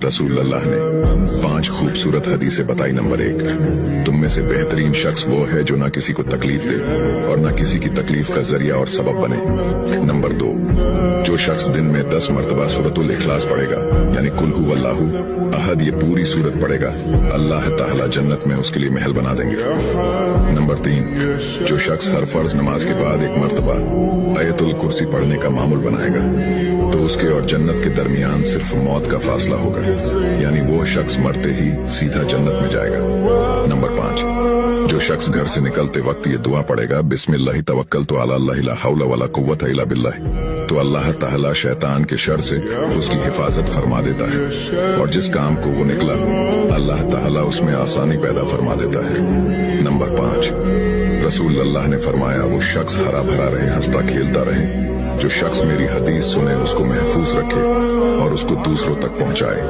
रसूल अल्लाह ने 5 खूबसूरत हदीसें बताई। नंबर 1, तुम में से बेहतरीन शख्स वो है जो ना किसी को तकलीफ दे और ना किसी की तकलीफ का जरिया और सबब बने। नंबर 2, जो शख्स दिन में 10 मरतबा सूरतुल इखलास पढ़ेगा, यानी कुल हु अल्लाहु अहद, ये पूरी सूरत पढ़ेगा, अल्लाह ताला जन्नत में उसके लिए महल बना देंगे। नंबर 3, जो शख्स हर फर्ज नमाज के बाद 1 मरतबा आयतुल कुर्सी पढ़ने का मामूल बनाएगा, तो उसके और जन्नत के दरमियान सिर्फ मौत का फासला होगा, यानी वो शख्स मरते ही सीधा जन्नत में जाएगा। नंबर 5, जो शख्स घर से निकलते वक्त ये दुआ पढ़ेगा, बिस्मिल्लाहि तवक्कलतु अला अल्लाह ला हौला वला कुव्वता इल्ला बिल्लाह, तो अल्लाह ताला शैतान के शर से उसकी हिफाजत फरमा देता है और जिस काम को वो निकला अल्लाह ताला उसमें आसानी पैदा फरमा देता है। नंबर 5, रसूल अल्लाह ने फरमाया, वो शख्स हरा भरा रहे, हंसता खेलता रहे, जो शख्स मेरी हदीस सुने उसको महफूज रखे और उसको दूसरों तक पहुंचाए।